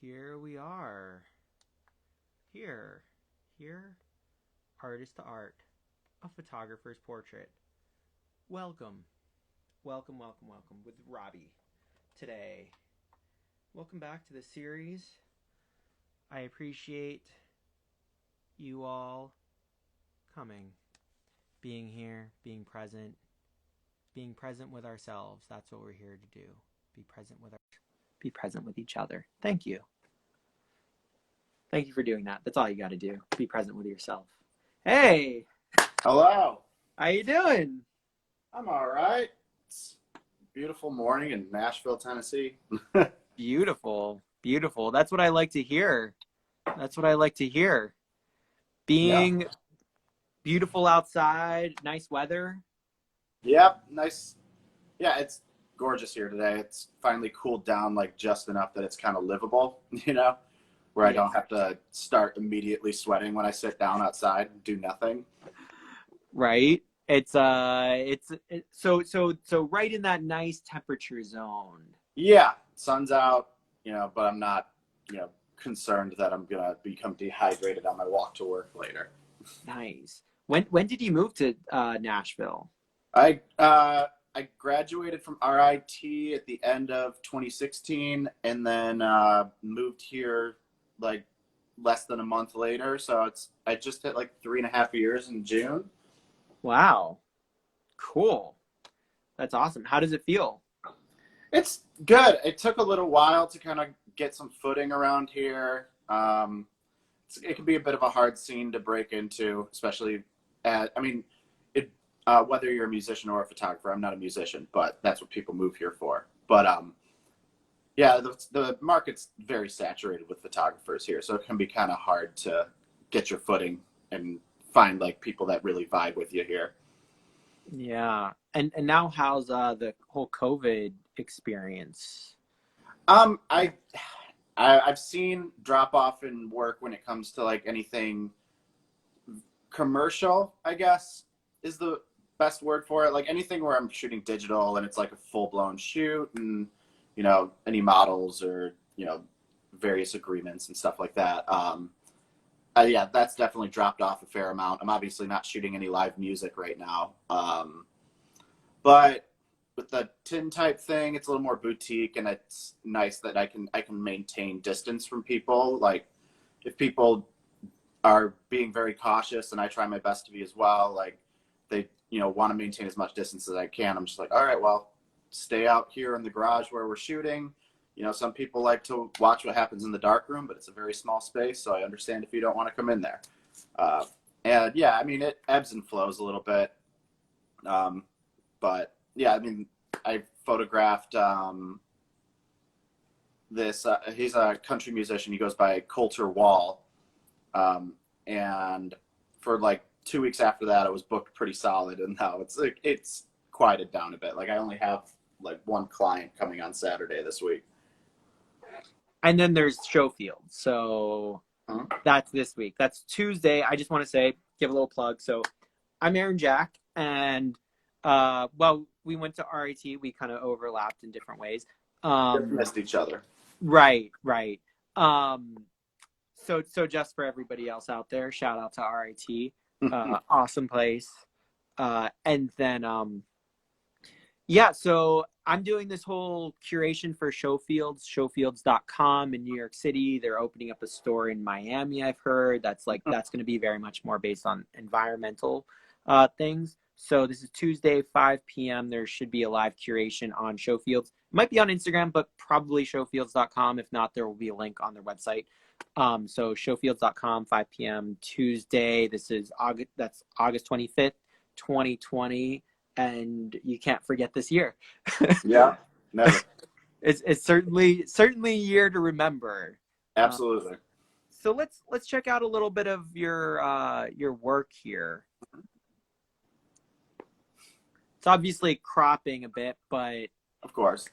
Here we are. Here. Artist to art. A photographer's portrait. Welcome. Welcome with Robbie today. Welcome back to the series. I appreciate you all coming, being here, being present with ourselves. That's what we're here to do. Be present with each other. Thank you. Thank you for doing that. That's all you got to do. Be present with yourself. Hey. Hello. How you doing? I'm all right. It's a beautiful morning in Nashville, Tennessee. Beautiful. That's what I like to hear. Being beautiful outside, nice weather. Yep, nice. Yeah, it's gorgeous here today. It's finally cooled down like just enough that it's kind of livable, where I don't have to start immediately sweating when I sit down outside and do nothing. Right. So right in that nice temperature zone. Yeah, sun's out, but I'm not, concerned that I'm gonna become dehydrated on my walk to work later. Nice. When did you move to Nashville? I graduated from RIT at the end of 2016 and then moved here like less than a month later. So I just hit like 3.5 years in June. Wow. Cool. That's awesome. How does it feel? It's good. It took a little while to kind of get some footing around here. It can be a bit of a hard scene to break into, especially whether you're a musician or a photographer. I'm not a musician, but that's what people move here for. But the market's very saturated with photographers here, so it can be kind of hard to get your footing and find like people that really vibe with you here. Yeah. And now how's the whole COVID experience? I've seen drop off in work when it comes to like anything commercial, I guess is the best word for it. Like anything where I'm shooting digital and it's like a full blown shoot and, any models or, various agreements and stuff like that. That's definitely dropped off a fair amount. I'm obviously not shooting any live music right now. But with the tin type thing, it's a little more boutique and it's nice that I can maintain distance from people. Like if people are being very cautious and I try my best to be as well, like they, want to maintain as much distance as I can. I'm just like, all right, well, stay out here in the garage where we're shooting. Some people like to watch what happens in the dark room, but it's a very small space. So I understand if you don't want to come in there. It ebbs and flows a little bit. I photographed he's a country musician. He goes by Coulter Wall. And for like 2 weeks after that, I was booked pretty solid. And now it's quieted down a bit. Like I only have like one client coming on Saturday this week. And then there's Showfield. So That's this week. That's Tuesday. I just want to give a little plug. So I'm Aaron Jack and we went to RIT. We kind of overlapped in different ways. Missed each other. Right. So just for everybody else out there, shout out to RIT. Awesome place. And then, so I'm doing this whole curation for showfields.com in New York City. They're opening up a store in Miami, I've heard. That's going to be very much more based on environmental things. So this is Tuesday, 5 p.m. There should be a live curation on Showfields. It might be on Instagram, but probably showfields.com. If not, there will be a link on their website. So showfields.com, 5 p.m. Tuesday. That's August 25th, 2020. And you can't forget this year. Yeah, never. It's certainly a year to remember. Absolutely. So let's check out a little bit of your work here. It's obviously cropping a bit, but of course,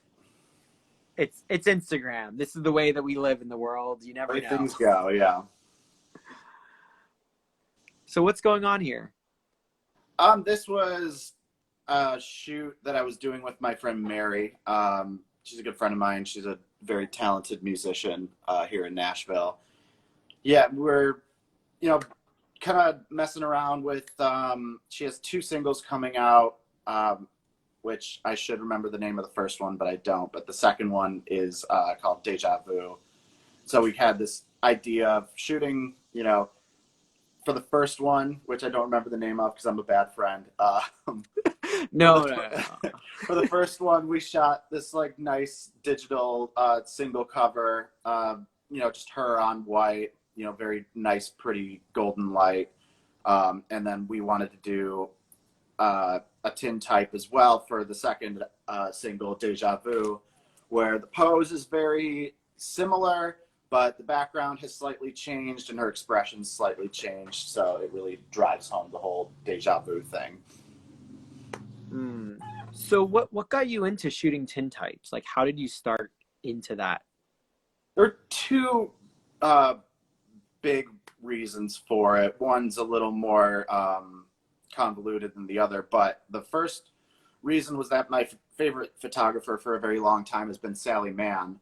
it's Instagram. This is the way that we live in the world. You never know. Things go, yeah. So what's going on here? This was a shoot that I was doing with my friend Mary. She's a good friend of mine. She's a very talented musician here in Nashville. Yeah, we're, you know, kind of messing around with, she has 2 singles coming out, which I should remember the name of the first one, but I don't. But the second one is called Deja Vu. So we had this idea of shooting, you know, for the first one, which I don't remember the name of because I'm a bad friend. No, For the first one, we shot this like nice digital single cover, you know, just her on white, you know, very nice, pretty golden light. And then we wanted to do a tintype as well for the second single, Deja Vu, where the pose is very similar, but the background has slightly changed and her expression's slightly changed. So it really drives home the whole deja vu thing. So what got you into shooting tintypes? Like, how did you start into that? There are 2 big reasons for it. One's a little more convoluted than the other, but the first reason was that my favorite photographer for a very long time has been Sally Mann,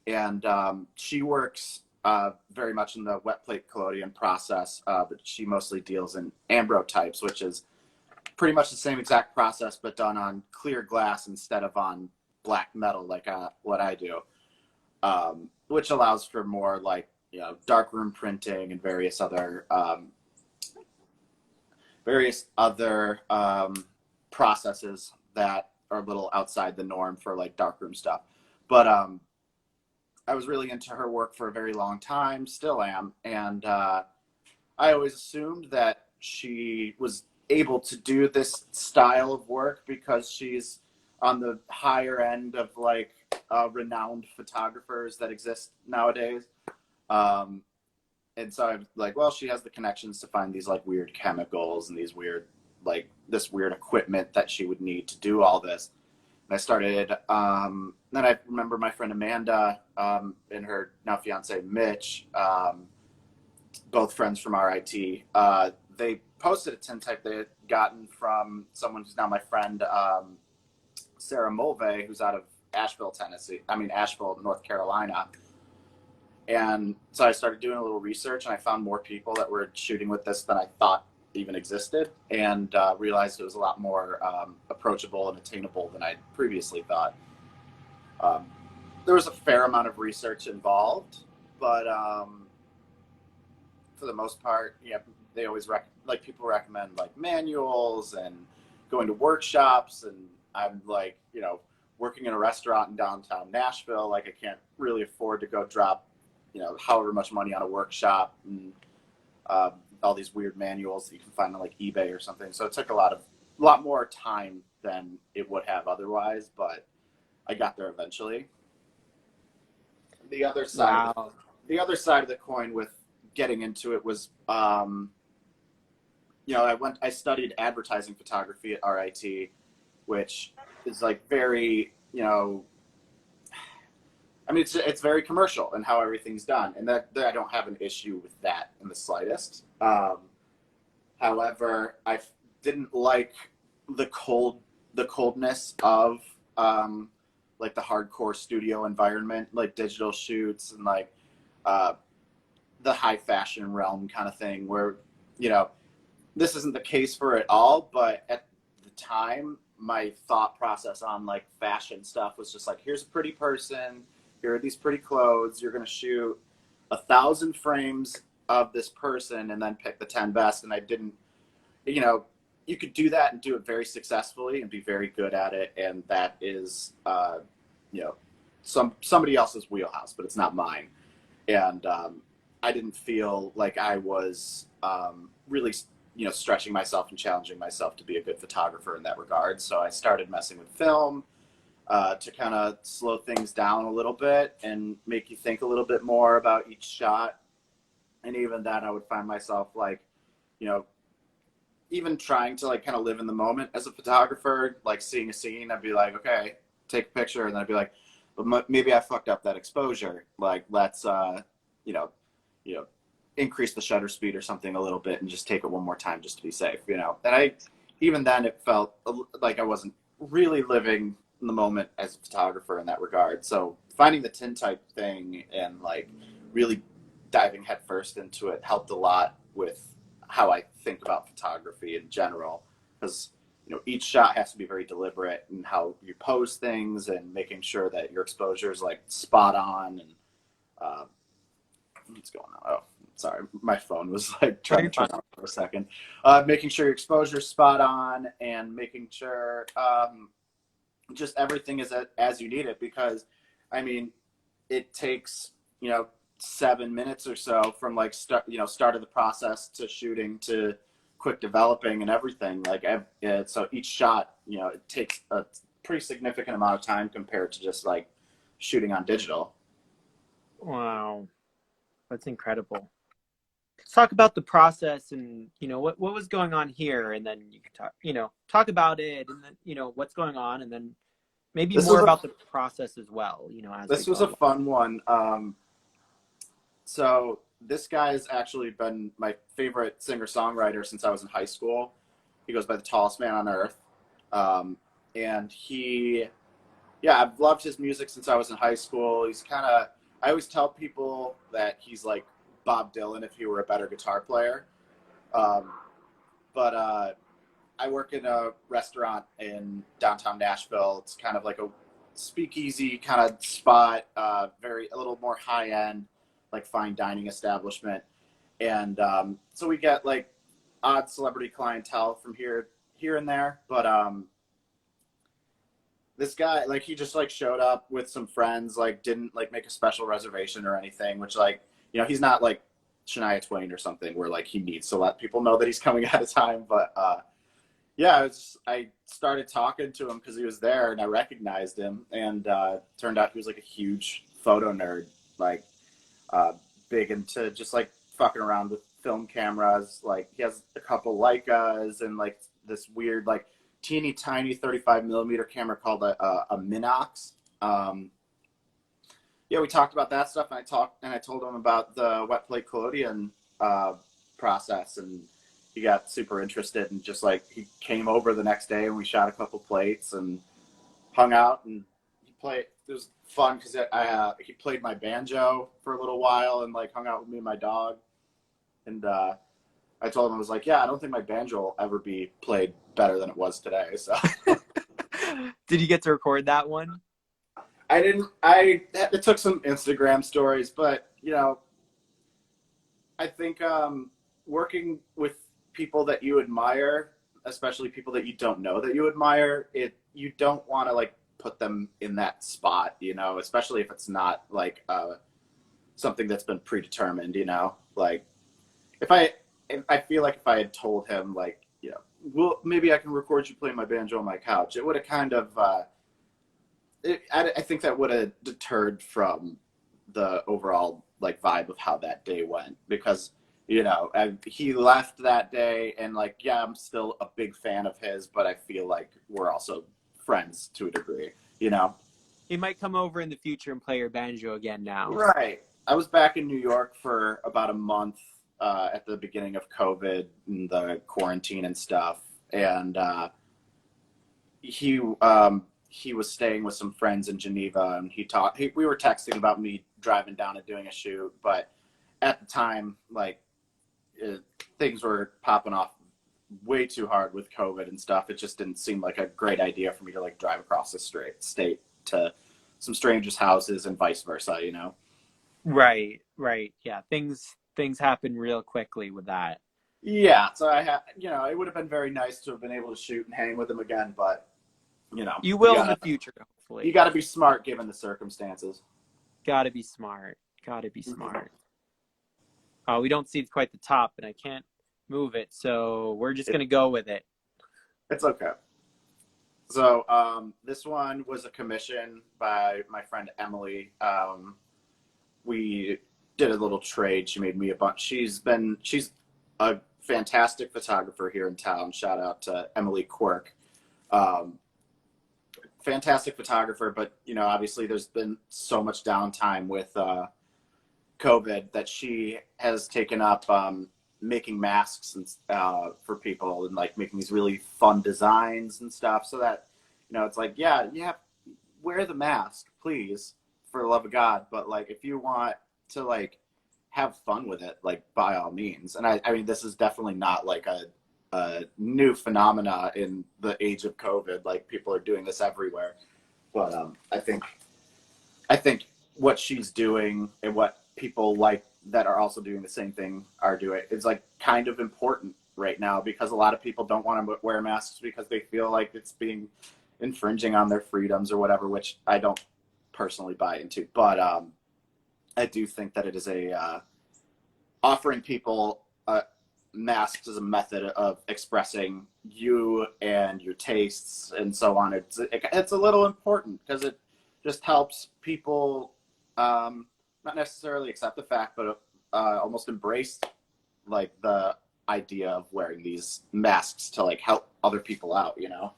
and she works very much in the wet plate collodion process, but she mostly deals in ambrotypes, which is pretty much the same exact process but done on clear glass instead of on black metal like what I do, which allows for more like, you know, darkroom printing and various other processes that are a little outside the norm for like darkroom stuff. But I was really into her work for a very long time, still am, and I always assumed that she was able to do this style of work because she's on the higher end of like renowned photographers that exist nowadays. And so I'm like, well, she has the connections to find these like weird chemicals and these weird, like this weird equipment that she would need to do all this. And I started, then I remember my friend Amanda and her now fiance Mitch, both friends from RIT, they posted a tintype they had gotten from someone who's now my friend, Sarah Mulvey, who's out of Asheville, North Carolina. And so I started doing a little research and I found more people that were shooting with this than I thought even existed, and realized it was a lot more approachable and attainable than I previously thought. There was a fair amount of research involved, but for the most part, yeah, they always people recommend like manuals and going to workshops, and I'm like, you know, working in a restaurant in downtown Nashville, like I can't really afford to go drop, you know, however much money on a workshop and all these weird manuals that you can find on like eBay or something. So it took a lot more time than it would have otherwise, but I got there eventually. The other side, Wow. the other side of the coin with getting into it was, you know, I studied advertising photography at RIT, which is like very, you know, I mean, it's very commercial in how everything's done, and that I don't have an issue with that in the slightest. However, I didn't like the coldness of like the hardcore studio environment, like digital shoots and like the high fashion realm kind of thing, where, you know, this isn't the case for it all, but at the time, my thought process on like fashion stuff was just like, here's a pretty person. Here are these pretty clothes. You're going to shoot 1,000 frames of this person and then pick the 10 best. And I didn't, you know, you could do that and do it very successfully and be very good at it. And that is, you know, somebody else's wheelhouse, but it's not mine. And I didn't feel like I was really, you know, stretching myself and challenging myself to be a good photographer in that regard. So I started messing with film, to kind of slow things down a little bit and make you think a little bit more about each shot. And even then I would find myself like, you know, even trying to like kind of live in the moment as a photographer, like seeing a scene, I'd be like, okay, take a picture. And then I'd be like, well, maybe I fucked up that exposure. Like, let's, you know, increase the shutter speed or something a little bit and just take it one more time just to be safe, you know? And even then it felt like I wasn't really living in the moment as a photographer in that regard. So finding the tintype thing and like really diving headfirst into it helped a lot with how I think about photography in general, because each shot has to be very deliberate in how you pose things and making sure that your exposure is like spot on. And what's going on? Oh, sorry, my phone was like trying to turn on for a second. Making sure your exposure is spot on and making sure just everything is as you need it, because I mean it takes 7 minutes or so from like start of the process to shooting to quick developing and everything. Like so each shot it takes a pretty significant amount of time compared to just like shooting on digital. Wow, that's incredible. Let's talk about the process and what was going on here, and then you can talk about it, and then what's going on, and then maybe more about the process as well. As this was a fun one. So this guy's actually been my favorite singer-songwriter since I was in high school. He goes by the Tallest Man on Earth. And I've loved his music since I was in high school. He's I always tell people that he's like Bob Dylan if he were a better guitar player. But I work in a restaurant in downtown Nashville. It's kind of like a speakeasy kind of spot, a little more high-end, like fine dining establishment. And so we get like odd celebrity clientele from here and there. But this guy, like, he just like showed up with some friends, like didn't like make a special reservation or anything, which like, he's not like Shania Twain or something where like he needs to let people know that he's coming at a time. But I started talking to him because he was there and I recognized him, and turned out he was like a huge photo nerd, like big into just like fucking around with film cameras. Like he has a couple Leicas and like this weird like teeny tiny 35 millimeter camera called a Minox. We talked about that stuff, and I told him about the wet plate collodion process, and he got super interested, and just like he came over the next day and we shot a couple plates and hung out, and it was fun because he played my banjo for a little while and like hung out with me and my dog. And I told him, I was like, I don't think my banjo will ever be played better than it was today. So did you get to record that one? I didn't. It took some Instagram stories, but I think working with people that you admire, especially people that you don't know that you admire, you don't want to like put them in that spot, especially if it's not like something that's been predetermined, like if I feel like if I had told him like, well, maybe I can record you playing my banjo on my couch, it would have kind of, I think that would have deterred from the overall like vibe of how that day went, because he left that day, and like, I'm still a big fan of his, but I feel like we're also friends to a degree, He might come over in the future and play your banjo again now. Right. I was back in New York for about a month at the beginning of COVID and the quarantine and stuff, and he was staying with some friends in Geneva, and we were texting about me driving down and doing a shoot, but at the time, like, things were popping off way too hard with COVID and stuff. It just didn't seem like a great idea for me to like drive across the state to some strangers' houses and vice versa, Right. Yeah, things happen real quickly with that. Yeah, so it would have been very nice to have been able to shoot and hang with him again, but you will in the future, hopefully. You got to be smart given the circumstances. Got to be smart. Oh, we don't see quite the top, and I can't move it, so we're just gonna go with it. It's okay. So this one was a commission by my friend Emily. We did a little trade. She made me a bunch. She's a fantastic photographer here in town. Shout out to Emily Quirk. Fantastic photographer, but obviously there's been so much downtime with COVID that she has taken up making masks and for people, and like making these really fun designs and stuff, so that it's like, you have wear the mask, please, for the love of God. But like, if you want to like have fun with it, like by all means. And I mean, this is definitely not like a new phenomena in the age of COVID. Like people are doing this everywhere. But I think what she's doing and what people like that are also doing the same thing are doing is like kind of important right now, because a lot of people don't want to wear masks because they feel like it's being infringing on their freedoms or whatever, which I don't personally buy into. But I do think that it is offering people masks as a method of expressing you and your tastes and so on. It's a little important because it just helps people not necessarily accept the fact, but almost embrace like the idea of wearing these masks to like help other people out, you know?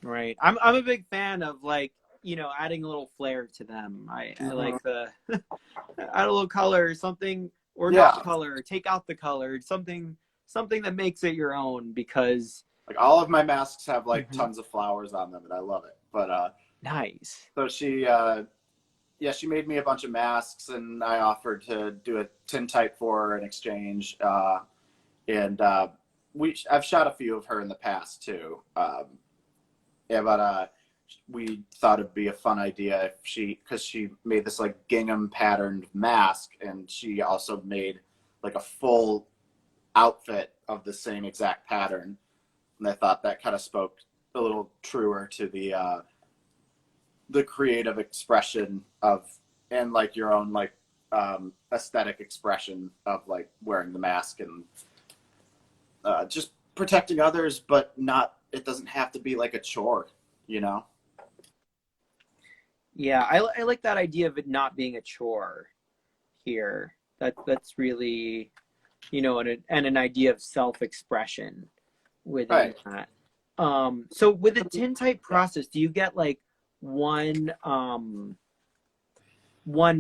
Right. I'm a big fan of like, you know, adding a little flair to them. I like the add a little color, something, or not color, take out the color, something that makes it your own, because like all of my masks have like tons of flowers on them and I love it. But nice. So she she made me a bunch of masks and I offered to do a tintype for her in exchange. And I've shot a few of her in the past too. But we thought it'd be a fun idea if because she made this like gingham patterned mask, and she also made like a full outfit of the same exact pattern. And I thought that kind of spoke a little truer to the creative expression of, and like your own like aesthetic expression of like wearing the mask and just protecting others, but it doesn't have to be like a chore, you know? Yeah, I like that idea of it not being a chore here. That's really, you know, and an idea of self-expression within that. So with the tintype process, do you get like one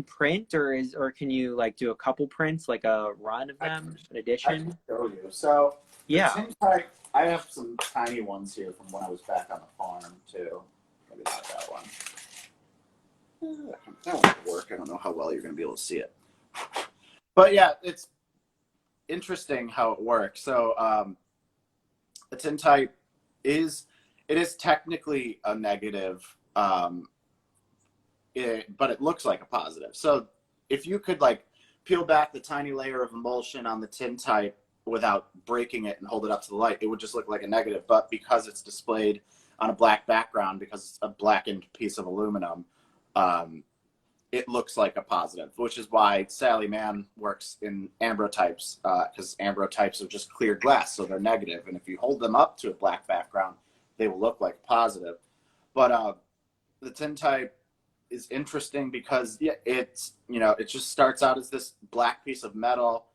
print, or can you like do a couple prints, like a run of them, an edition? I can show you. So yeah, tintype, I have some tiny ones here from when I was back on the farm too. Maybe not that one. That one will work. I don't know how well you're going to be able to see it. But yeah, it's interesting how it works. So the tintype is technically a negative, but it looks like a positive. So if you could like peel back the tiny layer of emulsion on the tintype without breaking it and hold it up to the light, it would just look like a negative. But because it's displayed on a black background, because it's a blackened piece of aluminum, it looks like a positive, which is why Sally Mann works in ambrotypes, because ambrotypes are just clear glass, so they're negative. And if you hold them up to a black background, they will look like positive. But the tintype is interesting because it's, you know, it just starts out as this black piece of metal,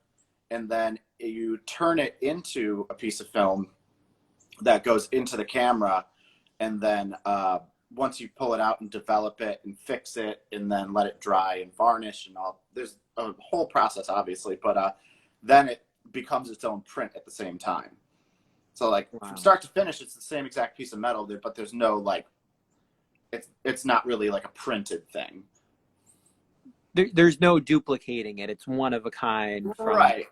and then you turn it into a piece of film that goes into the camera, and then once you pull it out and develop it and fix it and then let it dry and varnish and all, there's a whole process obviously, but then it becomes its own print at the same time. So like from start to finish, it's the same exact piece of metal, but there's no like, it's not really like a printed thing. There's no duplicating it. It's one of a kind. Right.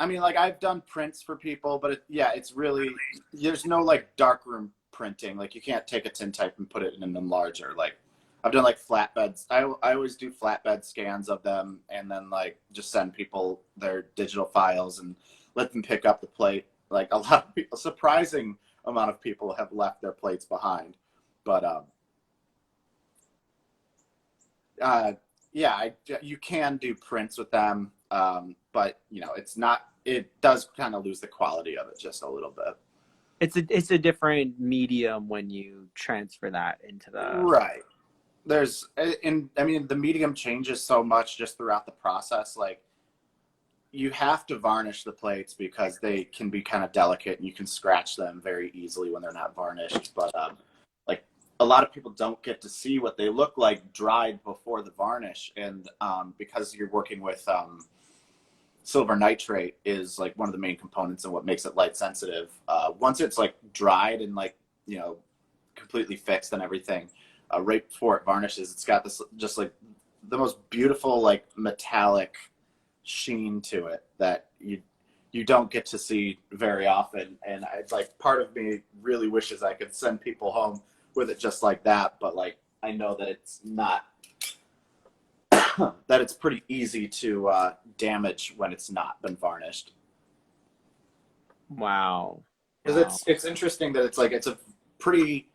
I mean, like I've done prints for people, but it's really, there's no like darkroom printing. Like you can't take a tintype and put it in an enlarger. Like I've done like flatbeds. I always do flatbed scans of them and then like just send people their digital files and let them pick up the plate. Like a lot of people, surprising amount of people have left their plates behind. But you can do prints with them, but you know, it does kind of lose the quality of it just a little bit. It's a different medium when you transfer that into the right. I mean, the medium changes so much just throughout the process. Like you have to varnish the plates because they can be kind of delicate and you can scratch them very easily when they're not varnished. But like a lot of people don't get to see what they look like dried before the varnish, and because you're working with silver nitrate is like one of the main components and what makes it light sensitive. Once it's like dried and like, you know, completely fixed and everything, right before it varnishes, it's got this just like the most beautiful like metallic sheen to it that you don't get to see very often. And it's like part of me really wishes I could send people home with it just like that, but like I know that it's not that it's pretty easy to damage when it's not been varnished. Wow. Because it's interesting that it's like it's a pretty,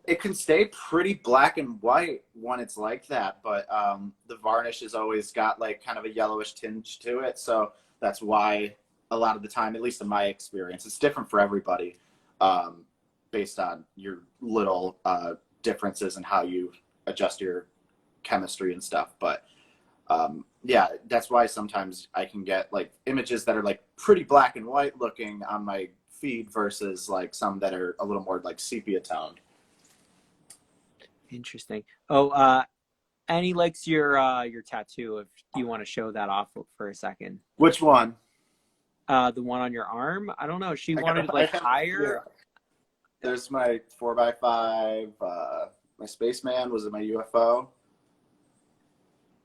it can stay pretty black and white when it's like that, but the varnish has always got like kind of a yellowish tinge to it. So that's why a lot of the time, at least in my experience, it's different for everybody, based on your little differences in how you adjust your chemistry and stuff. But yeah, that's why sometimes I can get like images that are like pretty black and white looking on my feed versus like some that are a little more like sepia toned. Interesting. Oh, Annie likes your tattoo. If you want to show that off for a second. Which one? The one on your arm. I don't know. She wanted like higher. Yeah. There's my 4x5. My spaceman was in my UFO.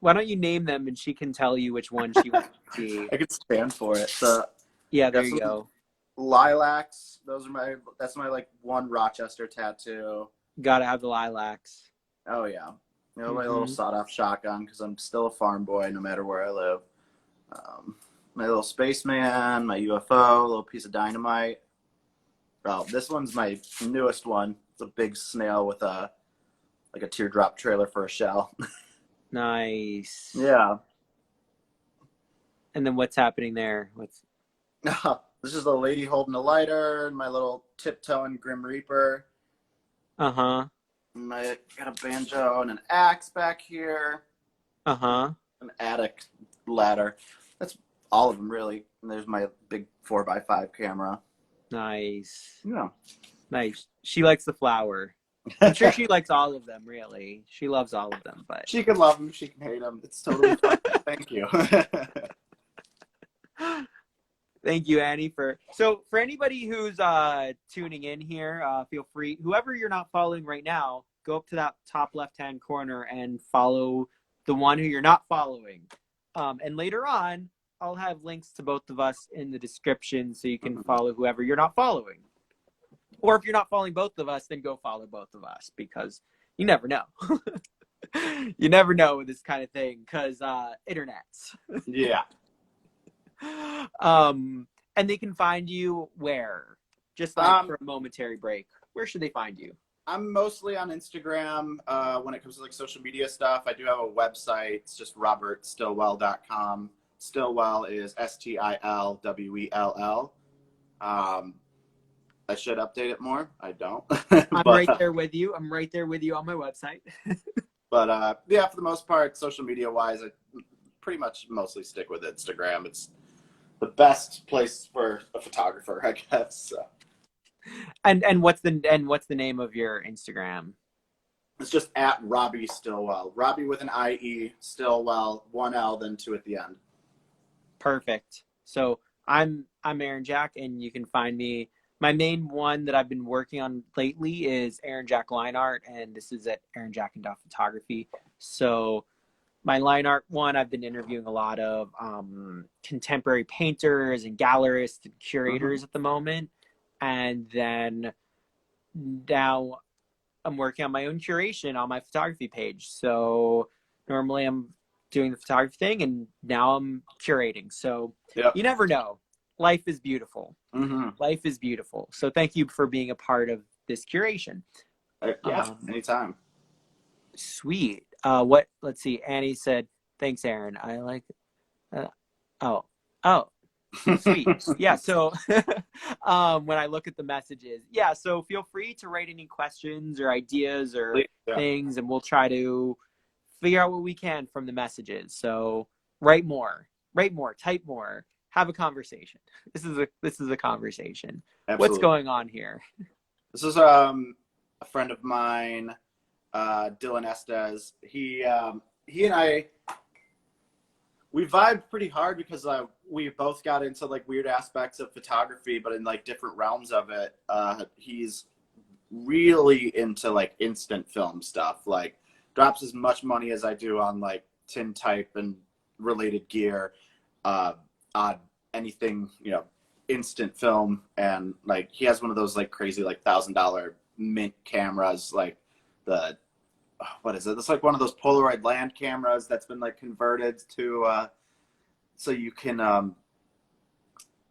Why don't you name them and she can tell you which one she wants to see. I could stand for it. So yeah, there you go. Lilacs. That's my like one Rochester tattoo. Gotta have the lilacs. Oh yeah. You know, my little sawed-off shotgun because I'm still a farm boy no matter where I live. My little spaceman, my UFO, a little piece of dynamite. Oh, this one's my newest one. It's a big snail with a teardrop trailer for a shell. Nice. Yeah. And then what's happening there? This is a lady holding a lighter, and my little tiptoeing Grim Reaper. Uh-huh. I got a banjo and an axe back here. Uh-huh. An attic ladder. That's all of them, really. And there's my big 4x5 camera. Nice. Yeah. Nice. She likes the flower. I'm sure she likes all of them, really. She loves all of them, but she can love them, she can hate them. It's totally fine. Thank you. Thank you, Annie. For anybody who's tuning in here, feel free. Whoever you're not following right now, go up to that top left-hand corner and follow the one who you're not following. And later on, I'll have links to both of us in the description so you can follow whoever you're not following. Or if you're not following both of us, then go follow both of us because you never know. You never know with this kind of thing because internets. Yeah. And they can find you where? Just like for a momentary break. Where should they find you? I'm mostly on Instagram when it comes to like social media stuff. I do have a website. It's just robertstilwell.com. Stilwell is Stilwell. I should update it more. I don't. I'm right there with you. I'm right there with you on my website. But yeah, for the most part, social media wise, I pretty much mostly stick with Instagram. It's the best place for a photographer, I guess. So. And what's the name of your Instagram? It's just at Robbie Stilwell. Robbie with an IE, Stilwell, one L, then two at the end. Perfect. So I'm Aaron Jack, and you can find me. My main one that I've been working on lately is Aaron Jack Line Art, and this is at Aaron Jack and Duff Photography. So my line art one, I've been interviewing a lot of contemporary painters and gallerists and curators at the moment. And then now I'm working on my own curation on my photography page. So normally I'm doing the photography thing, and now I'm curating. So you never know. Life is beautiful. Life is beautiful. So thank you for being a part of this curation. Yeah, anytime. Sweet. Let's see. Annie said, thanks, Aaron. I like, sweet. Yeah. So, when I look at the messages, so feel free to write any questions or ideas or things, and we'll try to figure out what we can from the messages. So write more, type more, have a conversation. This is a conversation. Absolutely. What's going on here? This is a friend of mine, Dylan Estes. He and I, we vibed pretty hard because we both got into like weird aspects of photography, but in like different realms of it. He's really into like instant film stuff. Like drops as much money as I do on like tintype and related gear, on anything, you know, instant film. And like he has one of those like crazy like $1,000 mint cameras, like the what is it? It's like one of those Polaroid land cameras that's been like converted to so you can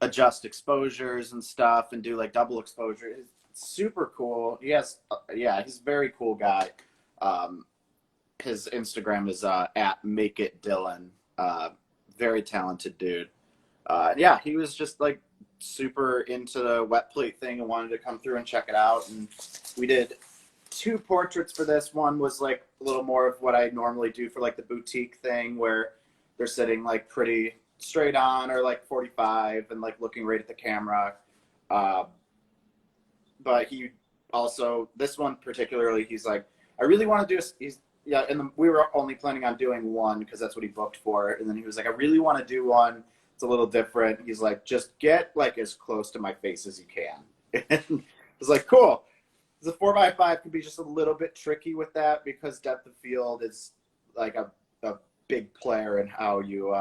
adjust exposures and stuff and do like double exposure. It's super cool. Yes, yeah, he's a very cool guy. His Instagram is at Make It Dylan. Very talented dude. Yeah, he was just like super into the wet plate thing and wanted to come through and check it out. And we did 2 portraits for this. One was like a little more of what I normally do for like the boutique thing, where they're sitting like pretty straight on or like 45 and like looking right at the camera. But he also, this one particularly, he's like, I really want to do yeah, and we were only planning on doing one because that's what he booked for. And then he was like, I really want to do one. It's a little different. He's like, just get like as close to my face as you can. And I was like, cool. The 4x5 can be just a little bit tricky with that because depth of field is like a big player in how you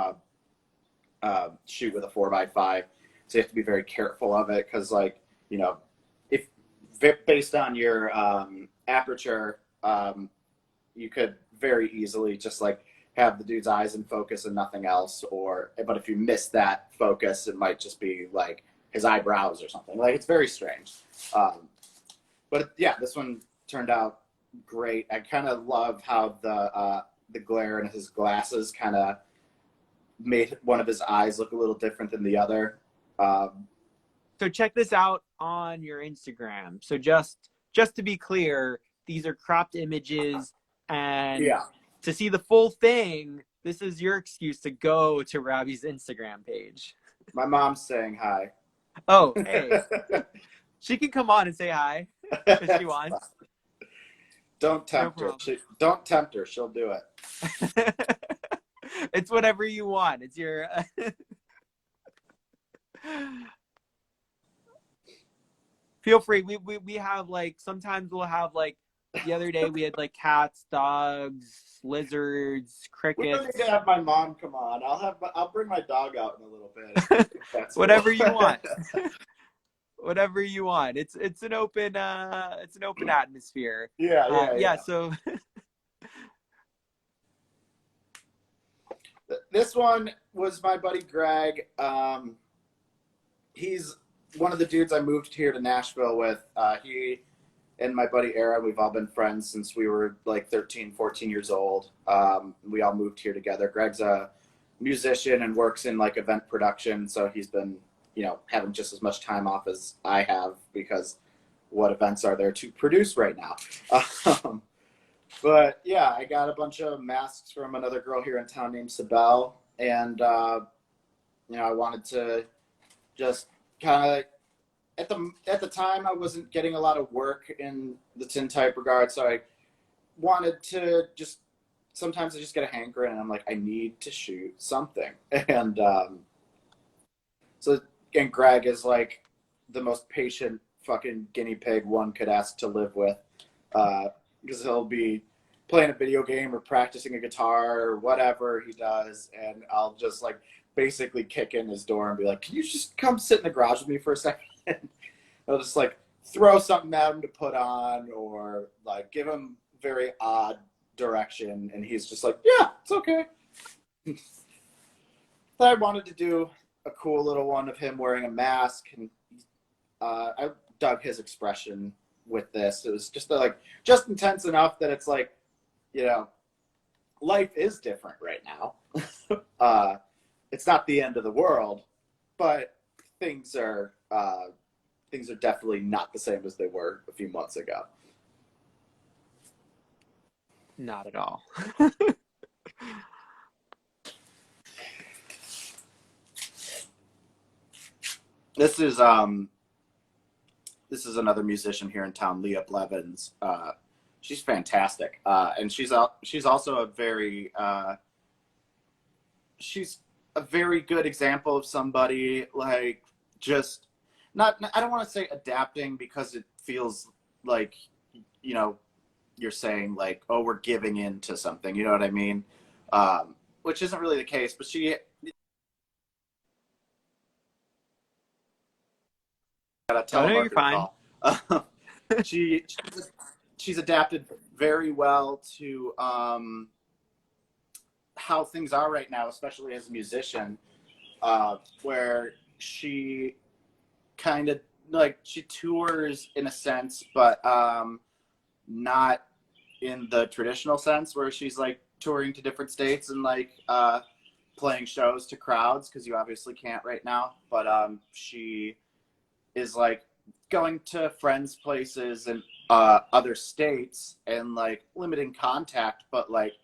shoot with a 4x5. So you have to be very careful of it because, like, you know, if based on your aperture, you could very easily just like have the dude's eyes in focus and nothing else. But if you miss that focus, it might just be like his eyebrows or something. Like, it's very strange. But yeah, this one turned out great. I kind of love how the glare in his glasses kind of made one of his eyes look a little different than the other. So check this out on your Instagram. So just to be clear, these are cropped images, and Yeah. to see the full thing, this is your excuse to go to Robbie's Instagram page. My mom's saying hi. Oh, hey. She can come on and say hi if she wants. Don't tempt her. Don't tempt her. She'll do it. It's whatever you want. It's your... Feel free. We have like, sometimes we'll have like, the other day we had like cats, dogs, lizards, crickets. We don't need to have my mom come on. I'll bring my dog out in a little bit. Whatever you want. Whatever you want. It's an open atmosphere. Yeah. So this one was my buddy Greg. He's one of the dudes I moved here to Nashville with. He and my buddy Aaron, we've all been friends since we were like 13, 14 years old. We all moved here together. Greg's a musician and works in like event production, so he's been, you know, having just as much time off as I have because what events are there to produce right now? But yeah, I got a bunch of masks from another girl here in town named Sibel, and you know, I wanted to just kind of, at the time I wasn't getting a lot of work in the tintype regard, so I wanted to just, sometimes I just get a hankering and I'm like, I need to shoot something. And and Greg is like the most patient fucking guinea pig one could ask to live with, because he'll be playing a video game or practicing a guitar or whatever he does, and I'll just like basically kick in his door and be like, can you just come sit in the garage with me for a second? I'll just like throw something at him to put on, or like give him very odd direction, and he's just like, yeah, it's okay. I wanted to do a cool little one of him wearing a mask, and I dug his expression with this. It was just intense enough that it's like, you know, life is different right now. It's not the end of the world, but things are definitely not the same as they were a few months ago. not at all. This is another musician here in town, Leah Blevins. She's fantastic, and she's also a very she's a very good example of somebody like just not, I don't want to say adapting because it feels like, you know, you're saying like, oh, we're giving in to something, you know what I mean? Which isn't really the case, but she got a Oh no, you're telemarketer fine. call. she she's adapted very well to how things are right now, especially as a musician, where she kind of like she tours in a sense, but not in the traditional sense where she's like touring to different states and like playing shows to crowds, because you obviously can't right now. But she is like going to friends' places and other states and like limiting contact, but like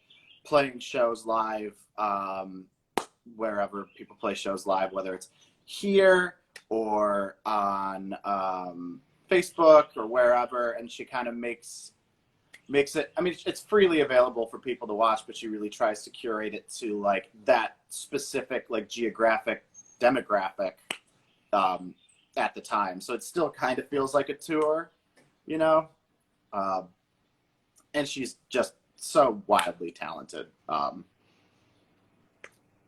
playing shows live wherever people play shows live, whether it's here or on Facebook or wherever. And she kind of makes it, I mean, it's freely available for people to watch, but she really tries to curate it to like that specific like geographic demographic at the time. So it still kind of feels like a tour, you know. um, and she's just so wildly talented.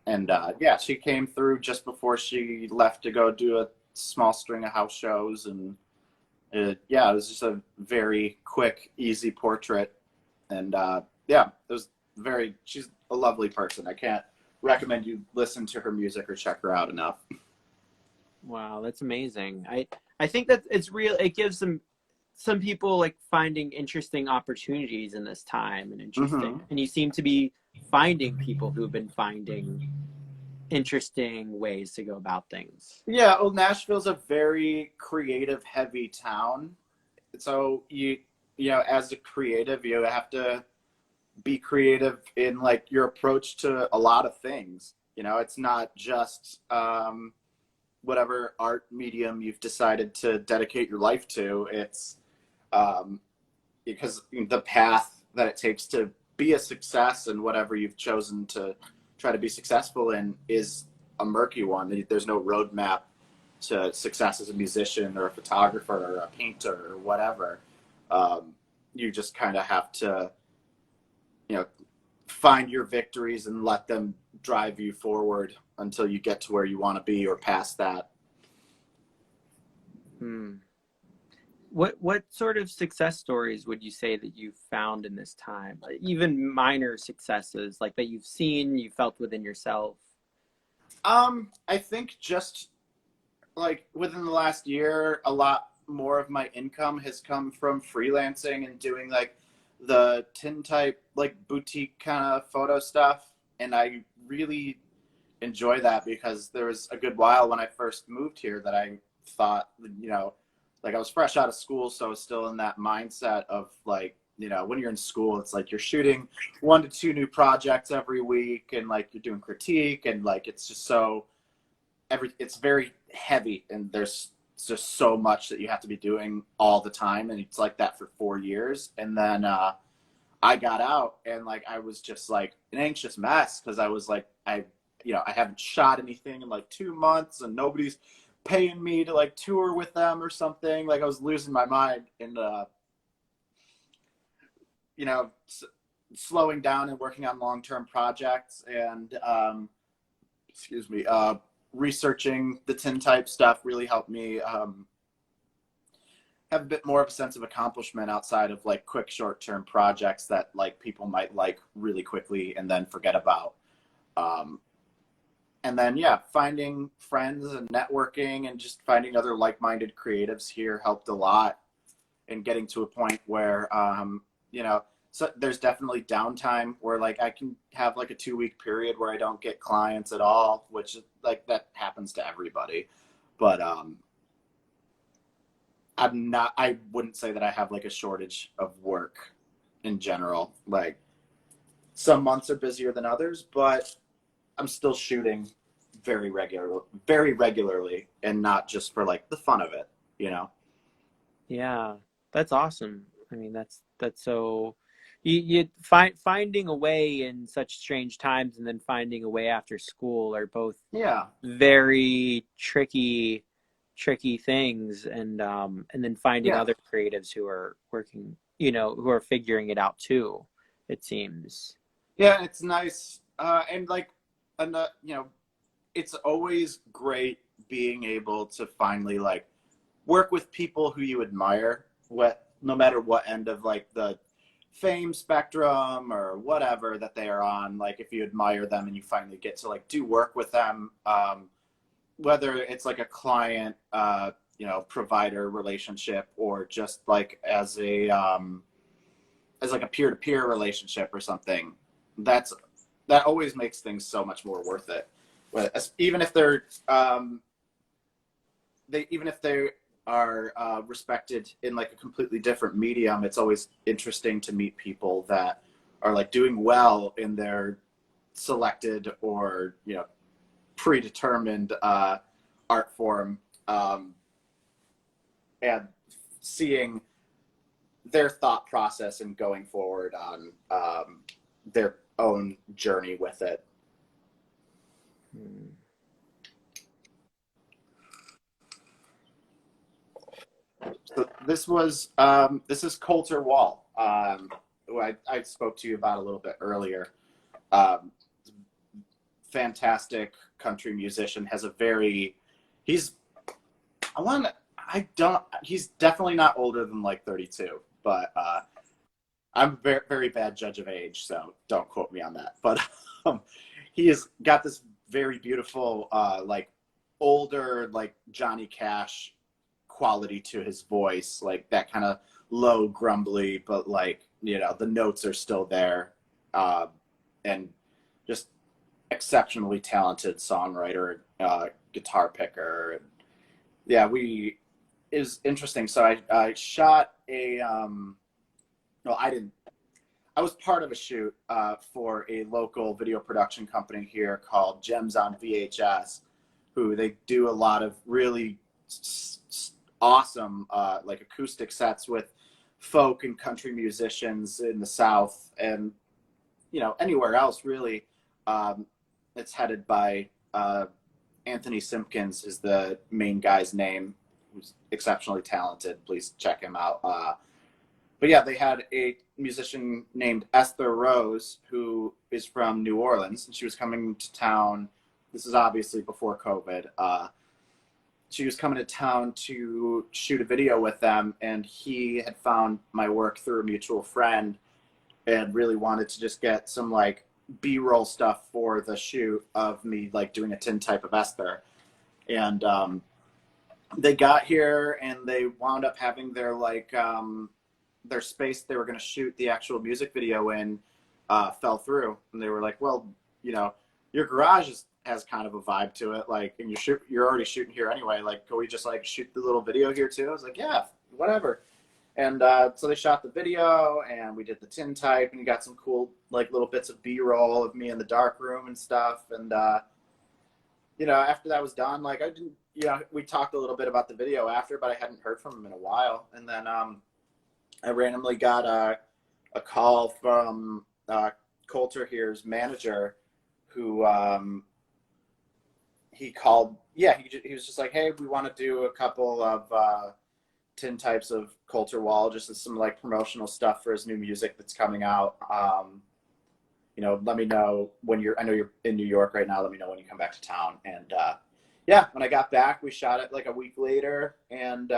And yeah, she came through just before she left to go do a small string of house shows. And yeah, it was just a very quick, easy portrait. And yeah, it was she's a lovely person. I can't recommend you listen to her music or check her out enough. Wow, that's amazing. I think that it's real. It gives some people like finding interesting opportunities in this time and Mm-hmm. interesting. And you seem to be finding people who've been finding interesting ways to go about things. Yeah, well, Nashville's a very creative heavy town. So you know, as a creative, you have to be creative in like your approach to a lot of things. You know, it's not just whatever art medium you've decided to dedicate your life to. It's um, because the path that it takes to be a success and whatever you've chosen to try to be successful in is a murky one. There's no roadmap to success as a musician or a photographer or a painter or whatever. You just kind of have to, you know, find your victories and let them drive you forward until you get to where you want to be or past that. Hmm. What sort of success stories would you say that you found in this time? Even minor successes like that you've seen, you felt within yourself. I think just like within the last year, a lot more of my income has come from freelancing and doing like the tintype, like boutique kind of photo stuff. And I really enjoy that because there was a good while when I first moved here that I thought, you know, like I was fresh out of school. So I was still in that mindset of like, you know, when you're in school, it's like you're shooting 1 to 2 new projects every week and like you're doing critique and like it's just so it's very heavy and there's just so much that you have to be doing all the time. And it's like that for 4 years. And then I got out and like I was just like an anxious mess because I was like you know, I haven't shot anything in like 2 months and nobody's paying me to like tour with them or something. Like I was losing my mind. And you know, slowing down and working on long-term projects and excuse me, researching the tintype stuff really helped me have a bit more of a sense of accomplishment outside of like quick short-term projects that like people might like really quickly and then forget about. um, and then yeah, finding friends and networking and just finding other like-minded creatives here helped a lot in getting to a point where you know, so there's definitely downtime where like I can have like a 2 week period where I don't get clients at all, which like that happens to everybody. But I wouldn't say that I have like a shortage of work in general. Like some months are busier than others, but I'm still shooting very regularly and not just for like the fun of it, you know? Yeah, that's awesome. I mean, that's so you finding a way in such strange times and then finding a way after school are both Yeah. very tricky tricky things, and then finding Yeah. other creatives who are working, you know, who are figuring it out too, it seems. Yeah, it's nice. And like, you know, it's always great being able to finally like work with people who you admire, no matter what end of like the fame spectrum or whatever that they are on. Like if you admire them and you finally get to like do work with them, whether it's like a client, you know, provider relationship, or just like as like a peer-to-peer relationship or something, that always makes things so much more worth it. Even if they're even if they are respected in like a completely different medium, it's always interesting to meet people that are like doing well in their selected or, you know, predetermined art form, and seeing their thought process and going forward on their own journey with it. Hmm. So this is Coulter Wall, who I spoke to you about a little bit earlier. Um, Fantastic country musician, has a very he's I want I don't he's definitely not older than like 32, but I'm a very, very bad judge of age, so don't quote me on that. But he has got this very beautiful, like older, like Johnny Cash quality to his voice, like that kind of low, grumbly, but like, you know, the notes are still there, and just exceptionally talented songwriter, guitar picker. Yeah, it was interesting. So I shot a no, I didn't. I was part of a shoot for a local video production company here called Gems on VHS, who they do a lot of really awesome like acoustic sets with folk and country musicians in the South and, you know, anywhere else really. It's headed by Anthony Simpkins is the main guy's name, who's exceptionally talented. Please check him out. But yeah, they had a musician named Esther Rose, who is from New Orleans, and she was coming to town. This is obviously before COVID. She was coming to town to shoot a video with them, and he had found my work through a mutual friend and really wanted to just get some like B-roll stuff for the shoot of me like doing a tintype of Esther. And they got here and they wound up having their space they were going to shoot the actual music video in fell through, and they were like, well, you know, your garage has kind of a vibe to it, like, and you're already shooting here anyway, like, can we just like shoot the little video here too? I was like, yeah, whatever. And so they shot the video and we did the tintype, and you got some cool like little bits of B-roll of me in the dark room and stuff. And you know, after that was done, like I didn't, you know, we talked a little bit about the video after, but I hadn't heard from him in a while. And then I randomly got a call from Coulter here's manager, who he called. Yeah, he was just like, hey, we want to do a couple of tintypes of Coulter Wall, just as some like promotional stuff for his new music that's coming out. You know, let me know when I know you're in New York right now. Let me know when you come back to town. And yeah, when I got back, we shot it like a week later, and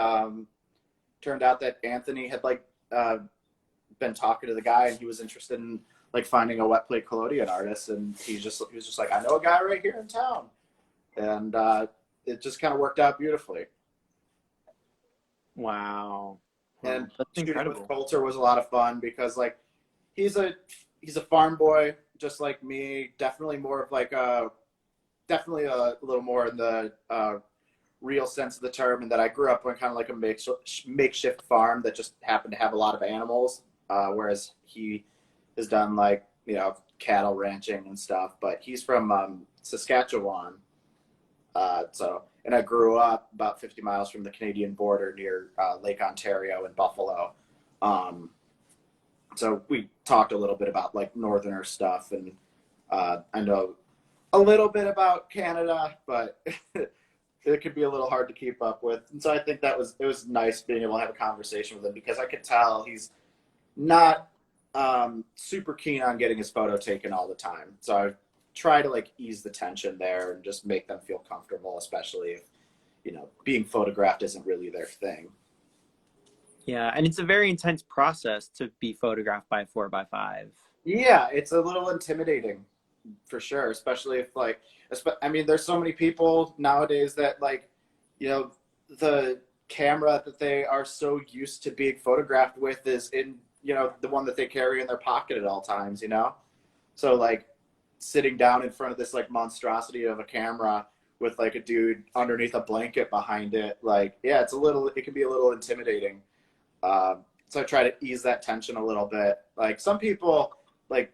turned out that Anthony had like been talking to the guy, and he was interested in like finding a wet plate collodion artist, and he was just like, I know a guy right here in town, and it just kind of worked out beautifully. Wow. And That's shooting incredible. with Coulter was a lot of fun because like he's a farm boy just like me, definitely more of like definitely a little more in the real sense of the term, and that I grew up on kind of like a makeshift farm that just happened to have a lot of animals, whereas he has done like, you know, cattle ranching and stuff. But he's from Saskatchewan, and I grew up about 50 miles from the Canadian border near Lake Ontario in Buffalo. So we talked a little bit about like northerner stuff, and I know a little bit about Canada, but it could be a little hard to keep up with. And so I think it was nice being able to have a conversation with him because I could tell he's not super keen on getting his photo taken all the time. So I try to like ease the tension there and just make them feel comfortable, especially if, being photographed isn't really their thing. Yeah, and it's a very intense process to be photographed by a 4x5. Yeah, it's a little intimidating for sure, especially if like, I mean, there's so many people nowadays that like, the camera that they are so used to being photographed with is in, the one that they carry in their pocket at all times, So like sitting down in front of this like monstrosity of a camera with like a dude underneath a blanket behind it, like, yeah, it can be a little intimidating. So I try to ease that tension a little bit. Like some people like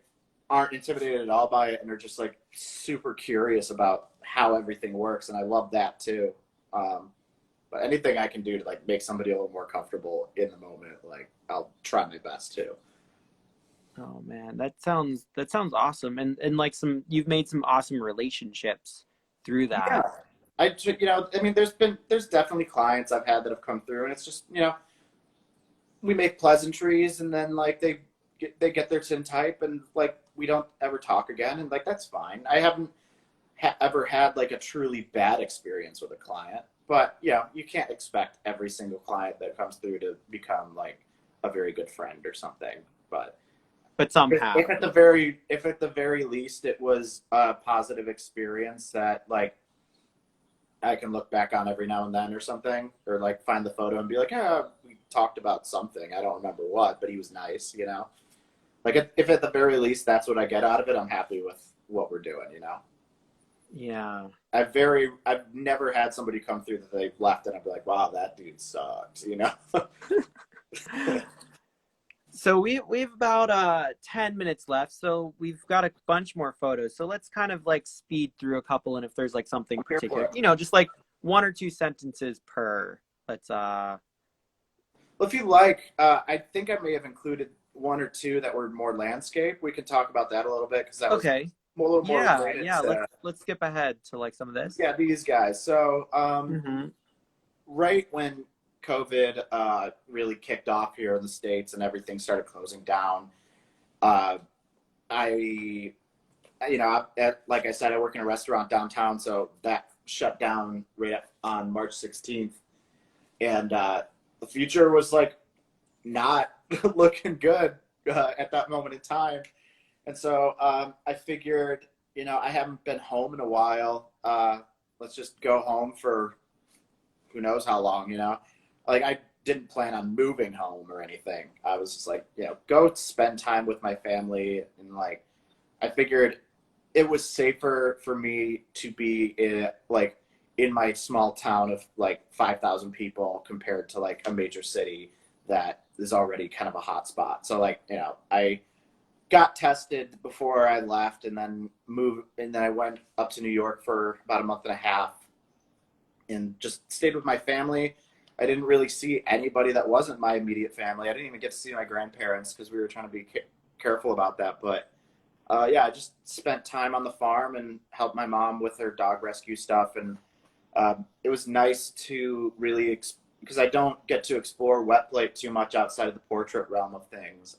aren't intimidated at all by it and are just like super curious about how everything works, and I love that too. But anything I can do to like make somebody a little more comfortable in the moment, like I'll try my best to. Oh man, that sounds awesome. And like you've made some awesome relationships through Yeah, that. I mean, there's definitely clients I've had that have come through, and it's just we make pleasantries, and then like they get their tintype, and like we don't ever talk again, and like that's fine. I haven't ever had like a truly bad experience with a client, but you can't expect every single client that comes through to become like a very good friend or something. But But somehow. if at the very least it was a positive experience that like I can look back on every now and then or something, or like find the photo and be like, yeah, we talked about something. I don't remember what, but he was nice. Like if at the very least that's what I get out of it, I'm happy with what we're doing. Yeah. I've never had somebody come through that they've left and I'd be like, wow, that dude sucks. So we've about 10 minutes left, so we've got a bunch more photos. So let's kind of like speed through a couple, and if there's like something I'm here for particular, it. just like one or two sentences per. Let's Well, if you like, I think I may have included one or two that were more landscape. We can talk about that a little bit because that was Okay. a little more Yeah, related yeah. Let's to let's skip ahead to like some of this. these guys. So Mm-hmm. right when COVID really kicked off here in the States and everything started closing down, uh, I, like I said, I work in a restaurant downtown, so that shut down on March 16th. And the future was like not looking good at that moment in time. And so I figured, I haven't been home in a while. Let's just go home for who knows how long. Like I didn't plan on moving home or anything. I was just like, go spend time with my family. And like, I figured it was safer for me to be in my small town of like 5,000 people compared to like a major city that is already kind of a hot spot. So like, I got tested before I left and then I went up to New York for about a month and a half and just stayed with my family. I didn't really see anybody that wasn't my immediate family. I didn't even get to see my grandparents because we were trying to be careful about that. But I just spent time on the farm and helped my mom with her dog rescue stuff. And it was nice to really, because I don't get to explore wet plate too much outside of the portrait realm of things.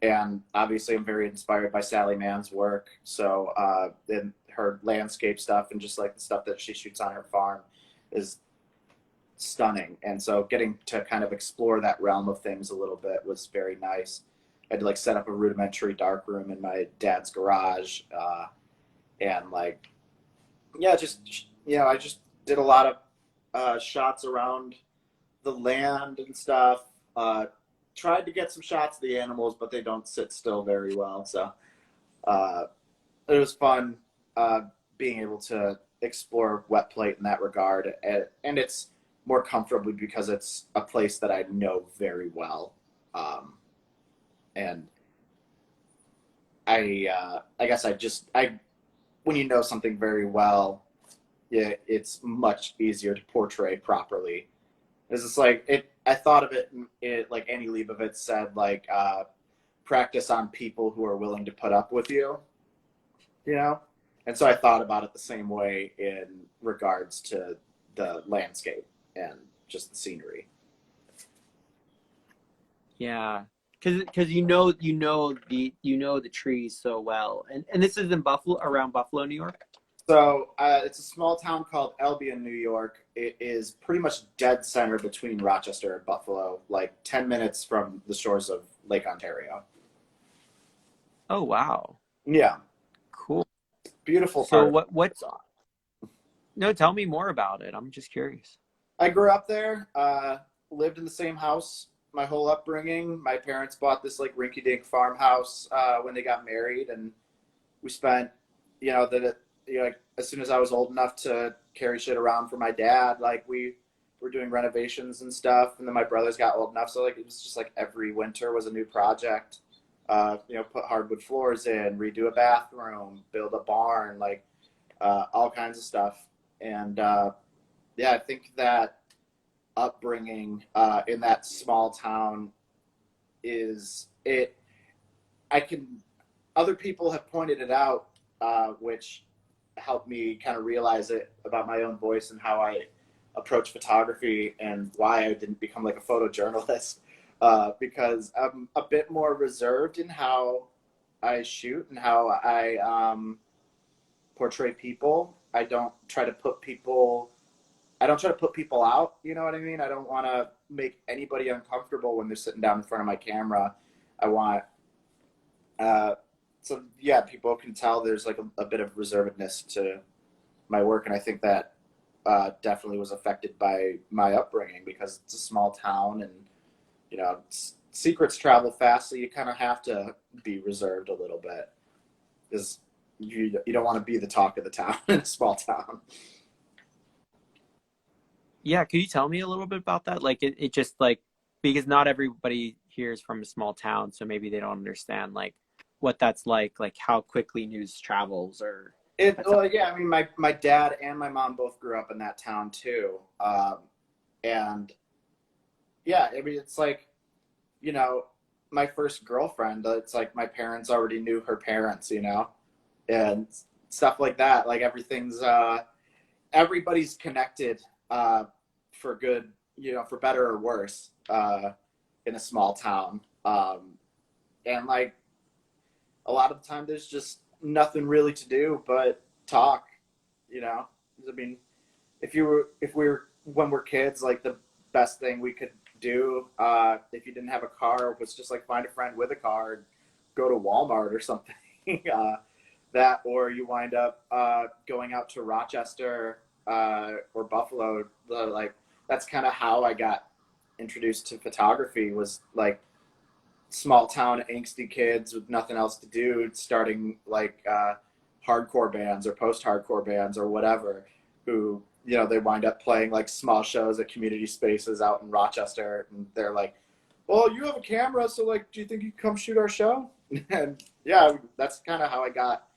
And obviously I'm very inspired by Sally Mann's work. So and her landscape stuff and just like the stuff that she shoots on her farm is stunning. And so getting to kind of explore that realm of things a little bit was very nice. I had to like set up a rudimentary dark room in my dad's garage. And like, I just did a lot of shots around the land and stuff. Tried to get some shots of the animals, but they don't sit still very well. So it was fun being able to explore wet plate in that regard. And it's more comfortably because it's a place that I know very well. And I guess when you know something very well, yeah, it's much easier to portray properly. It's just like I thought of it like Annie Leibovitz said, like practice on people who are willing to put up with you, you know. And so I thought about it the same way in regards to the landscape and just the scenery. Yeah, because you know the trees so well, and this is in Buffalo, around Buffalo, New York. So it's a small town called Albion, New York. It is pretty much dead center between Rochester and Buffalo, like 10 minutes from the shores of Lake Ontario. Oh wow, Yeah, cool. beautiful So part. what's no? Tell me more about it. I'm just curious. I grew up there, lived in the same house my whole upbringing. My parents bought this like rinky-dink farmhouse when they got married, and we spent, like as soon as I was old enough to carry shit around for my dad, like we were doing renovations and stuff. And then my brothers got old enough, so like it was just like every winter was a new project. Put hardwood floors in, redo a bathroom, build a barn, like all kinds of stuff. And yeah, I think that upbringing in that small town is it. I can. Other people have pointed it out, which helped me kind of realize it about my own voice and how I approach photography and why I didn't become like a photojournalist. Because I'm a bit more reserved in how I shoot and how I portray people. I don't try to put people out. You know what I mean? I don't want to make anybody uncomfortable when they're sitting down in front of my camera. I want, so yeah, people can tell there's like a bit of reservedness to my work. And I think that definitely was affected by my upbringing because it's a small town and, secrets travel fast. So you kind of have to be reserved a little bit because you don't want to be the talk of the town in a small town. Yeah, could you tell me a little bit about that? Like it just like because not everybody here is from a small town, so maybe they don't understand like what that's like how quickly news travels or that's Well, yeah, I mean, my dad and my mom both grew up in that town too. And yeah, I mean, it's like, you know, my first girlfriend, it's like my parents already knew her parents, and stuff like that. Like everybody's connected for good, for better or worse in a small town. And like a lot of the time, there's just nothing really to do but talk. I mean, if we were when we're kids, like the best thing we could do if you didn't have a car was just like find a friend with a car and go to Walmart or something. That or you wind up going out to Rochester or Buffalo. Like that's kind of how I got introduced to photography, was like small town angsty kids with nothing else to do starting like hardcore bands or post hardcore bands or whatever, who they wind up playing like small shows at community spaces out in Rochester, and they're like, well, you have a camera, so like, do you think you can come shoot our show? And yeah, that's kind of how I got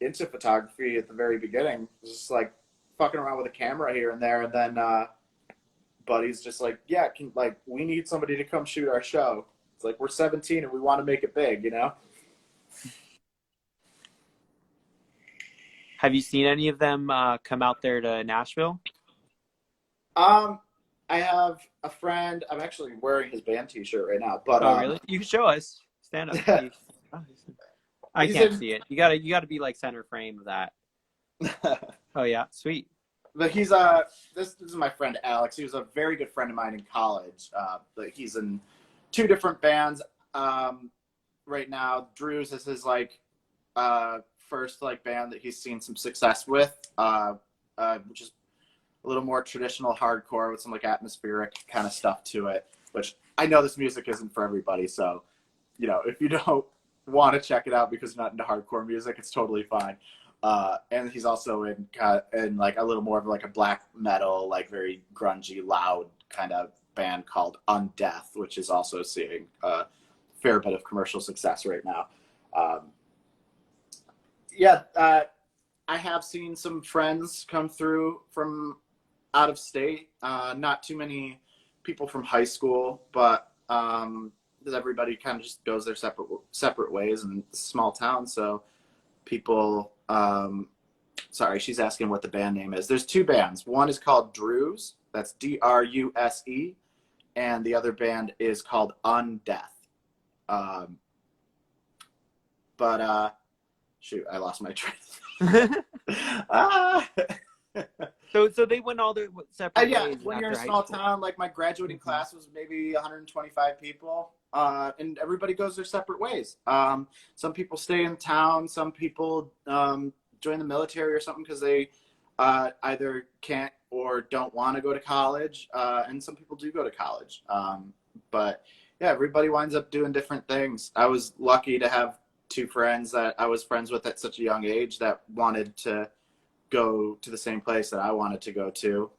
into photography at the very beginning. It was just like fucking around with a camera here and there, and then buddy's just like, yeah, we need somebody to come shoot our show. It's like, we're 17 and we want to make it big. Have you seen any of them come out there to Nashville? I have a friend. I'm actually wearing his band T-shirt right now, but Oh, really? You can show us. Stand up. Oh, I he's can't in. see it. You gotta be like center frame of that. Oh yeah, sweet. But he's this is my friend Alex. He was a very good friend of mine in college. But he's in two different bands right now. Drew's is his like first like band that he's seen some success with, which is a little more traditional hardcore with some like atmospheric kind of stuff to it. Which I know this music isn't for everybody, so if you don't want to check it out because you're not into hardcore music, it's totally fine. And he's also in like a little more of like a black metal, like very grungy, loud kind of band called Undeath, which is also seeing a fair bit of commercial success right now. I have seen some friends come through from out of state. Not too many people from high school, but everybody kind of just goes their separate ways in a small town. So people Sorry, she's asking what the band name is. There's two bands. One is called Druse. That's Druse. And the other band is called Undeath. Shoot, I lost my train. So they went all their separate ways. When you're in a small town, like my graduating class was maybe 125 people, and everybody goes their separate ways. Some people stay in town. Some people join the military or something because they either can't or don't want to go to college, and some people do go to college. But yeah, everybody winds up doing different things. I was lucky to have two friends that I was friends with at such a young age that wanted to go to the same place that I wanted to go to.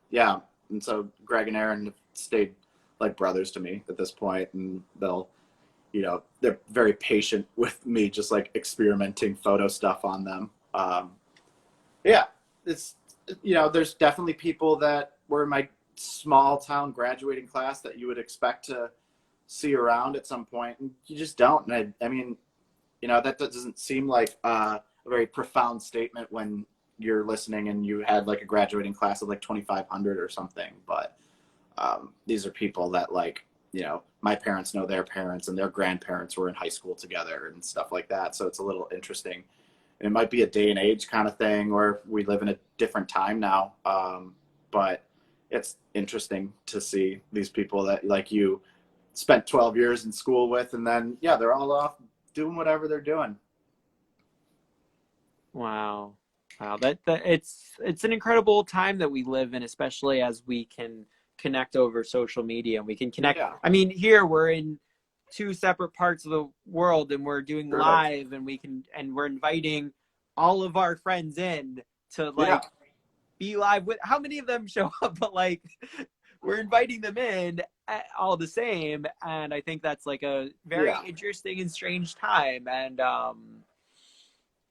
Yeah. And so Greg and Aaron have stayed like brothers to me at this point, and they're very patient with me, just like experimenting photo stuff on them. Yeah, it's, there's definitely people that were in my small town graduating class that you would expect to see around at some point, and you just don't. And I mean, that doesn't seem like a very profound statement when you're listening and you had like a graduating class of like 2,500 or something. But these are people that my parents know their parents, and their grandparents were in high school together and stuff like that. So it's a little interesting. And it might be a day and age kind of thing, or we live in a different time now. But it's interesting to see these people that like you spent 12 years in school with, and then, yeah, they're all off doing whatever they're doing. Wow. That it's an incredible time that we live in, especially as we can connect over social media, and we can connect. Yeah. I mean, here we're in two separate parts of the world, and we're doing live, and we're inviting all of our friends in to be live with. How many of them show up? But we're inviting them in all the same, and I think that's like a very interesting and strange time.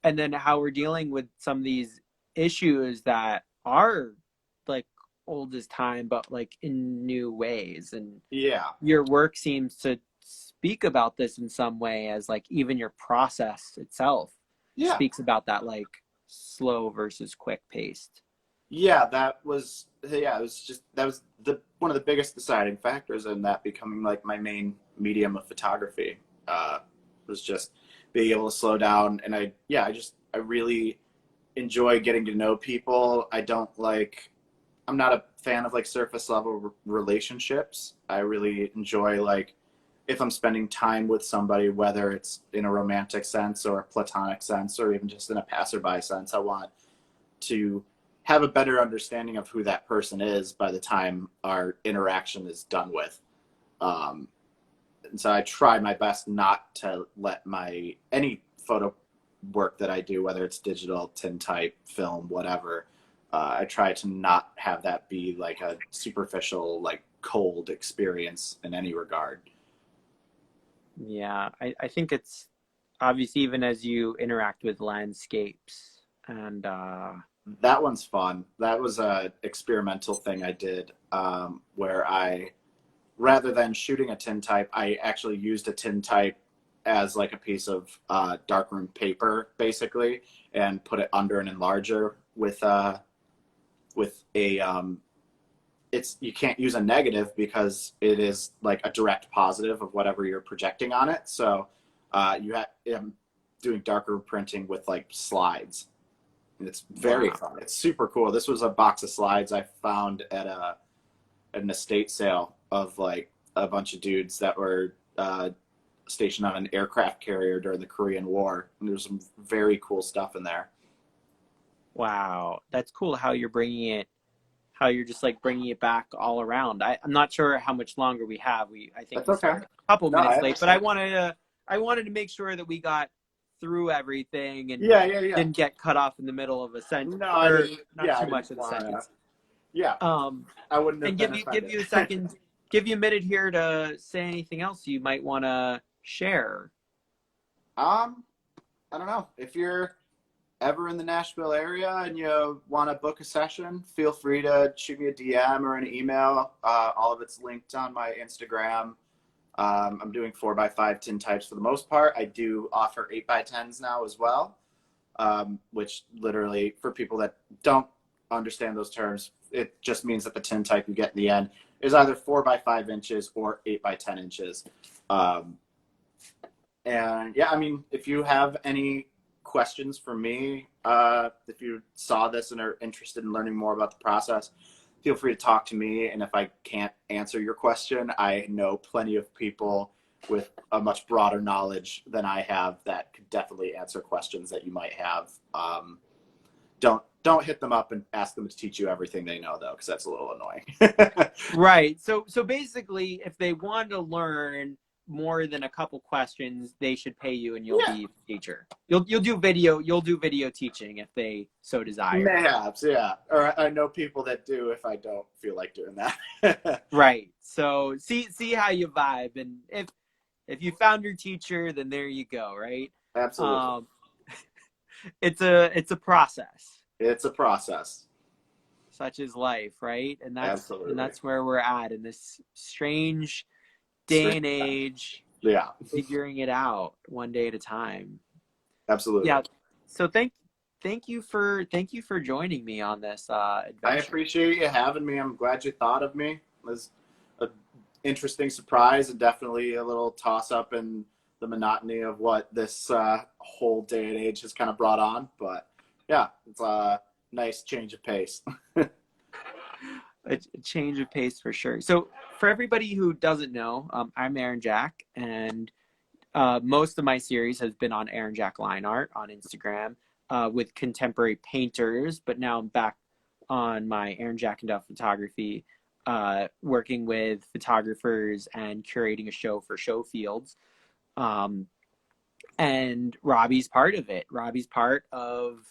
And then how we're dealing with some of these issues that are like old as time, but like in new ways. And your work seems to speak about this in some way, as like even your process itself speaks about that, like slow versus quick paced. That was one of the biggest deciding factors in that becoming like my main medium of photography, was just being able to slow down. And I really enjoy getting to know people. I'm not a fan of like surface level relationships. I really enjoy if I'm spending time with somebody, whether it's in a romantic sense or a platonic sense, or even just in a passerby sense, I want to have a better understanding of who that person is by the time our interaction is done with. And so I try my best not to let any photo work that I do, whether it's digital, tintype, film, whatever, I try to not have that be like a superficial, like cold experience in any regard. Yeah, I think it's obvious even as you interact with landscapes. And that one's fun. That was a experimental thing I did, where rather than shooting a tintype, I actually used a tintype as like a piece of darkroom paper, basically, and put it under an enlarger with a you can't use a negative because it is like a direct positive of whatever you're projecting on it. So I'm doing darker printing with like slides, and it's very fun. It's super cool. This was a box of slides I found at an estate sale of like a bunch of dudes that were stationed on an aircraft carrier during the Korean War. And there's some very cool stuff in there. Wow. That's cool how you're just like bringing it back all around. I'm not sure how much longer we have. I think that's okay. A couple minutes late, but I wanted to make sure that we got through everything and didn't get cut off in the middle of a sentence. No, not too much of the sentence. I wouldn't have and give you a second, give you a minute here to say anything else you might want to share. I don't know. If you're ever in the Nashville area and you want to book a session, feel free to shoot me a DM or an email. All of it's linked on my Instagram. I'm doing 4x5 tintypes for the most part. I do offer 8x10s now as well. which literally, for people that don't understand those terms, it just means that the tintype you get in the end is either 4 by 5 inches or 8 by 10 inches. And yeah, I mean, if you have any questions for me, if you saw this and are interested in learning more about the process, feel free to talk to me. And if I can't answer your question, I know plenty of people with a much broader knowledge than I have that could definitely answer questions that you might have. Don't hit them up and ask them to teach you everything they know, though, because that's a little annoying. Right. So basically, if they want to learn more than a couple questions, they should pay you, and you'll be a teacher. You'll do video teaching if they so desire. Perhaps, yeah. Or I know people that do if I don't feel like doing that. Right. So see how you vibe, and if you found your teacher, then there you go. Right. Absolutely. It's a process. It's a process. Such is life, right? And Absolutely. that's where we're at in this strange day and age. Yeah. Figuring it out one day at a time. Absolutely. Yeah. So thank you for joining me on this adventure. I appreciate you having me. I'm glad you thought of me. It was an interesting surprise and definitely a little toss up in the monotony of what this whole day and age has kind of brought on. But yeah, it's a nice change of pace. A change of pace for sure. So for everybody who doesn't know, I'm Aaron Jack, and most of my series has been on Aaron Jack Line Art on Instagram with contemporary painters, but now I'm back on my Aaron Jack and Duff Photography, working with photographers and curating a show for Show Fields. And Robbie's part of it. Robbie's part of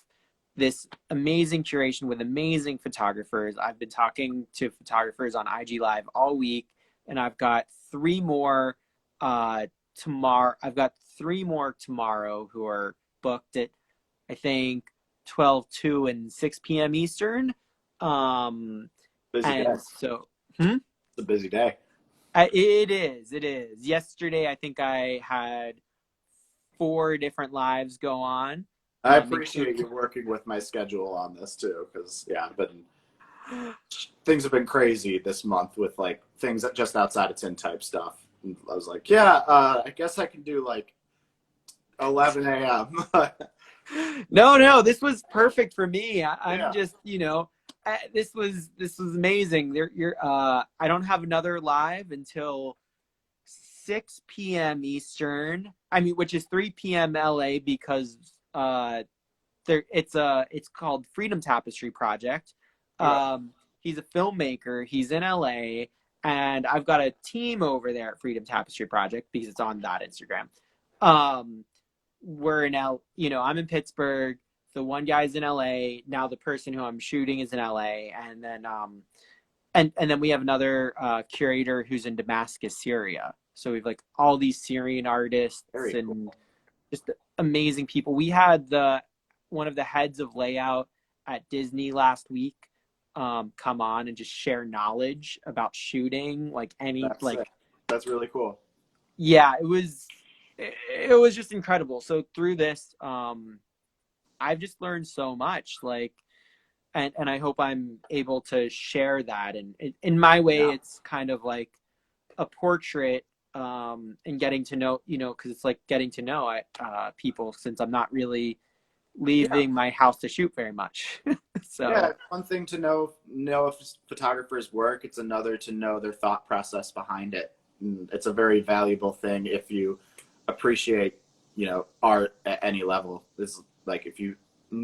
this amazing curation with amazing photographers. I've been talking to photographers on IG Live all week, and I've got 3 more tomorrow. I've got 3 more tomorrow who are booked at, I think, 12, 2, and 6 p.m. Eastern. Busy day. So, It's a busy day. It is. Yesterday, I think I had 4 different lives go on. I appreciate you working with my schedule on this too, because things have been crazy this month with like things that just outside of tintype stuff. And I was like, I guess I can do like 11 a.m. No, this was perfect for me. I'm just, this was amazing. I don't have another live until 6 p.m. Eastern. I mean, which is 3 p.m. LA, because it's called Freedom Tapestry Project. He's a filmmaker. He's in LA, and I've got a team over there at Freedom Tapestry Project because it's on that Instagram. We're in I'm in Pittsburgh. The one guy's in LA. Now the person who I'm shooting is in LA, and then and then we have another curator who's in Damascus, Syria. So we've like all these Syrian artists and just amazing people. We had one of the heads of layout at Disney last week come on and just share knowledge about shooting, that's really cool. Yeah, it was just incredible. So through this, I've just learned so much, and I hope I'm able to share that. And in my way, it's kind of like a portrait, and getting to know, because it's like getting to know people, since I'm not really leaving my house to shoot very much. So one thing to know if photographers work, it's another to know their thought process behind it. And it's a very valuable thing if you appreciate, art at any level. This is like if you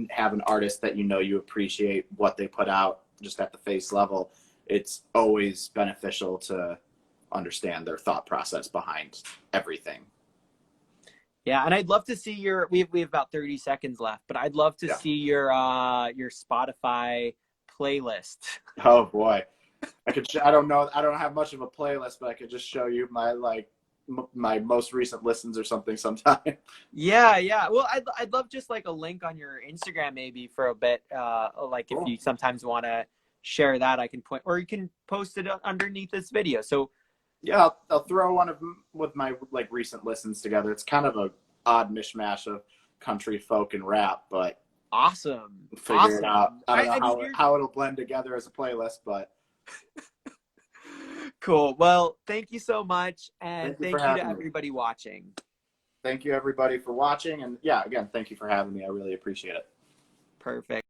have an artist that you appreciate what they put out just at the face level, it's always beneficial to understand their thought process behind everything. Yeah, and I'd love to see we have about 30 seconds left, but I'd love to see your Spotify playlist. Oh boy. I don't know. I don't have much of a playlist, but I could just show you my most recent listens or something sometime. Yeah. Well, I'd love just like a link on your Instagram maybe for a bit. If you sometimes want to share that, I can point, or you can post it underneath this video. So yeah, I'll throw one of them with my recent listens together. It's kind of a odd mishmash of a country, folk, and rap, but Awesome. figure it out. I don't know I mean, how it'll blend together as a playlist, but cool. Well, thank you so much, and thank you for thank you to having me. everybody watching. Thank you everybody for watching, and yeah, again, thank you for having me. I really appreciate it. Perfect.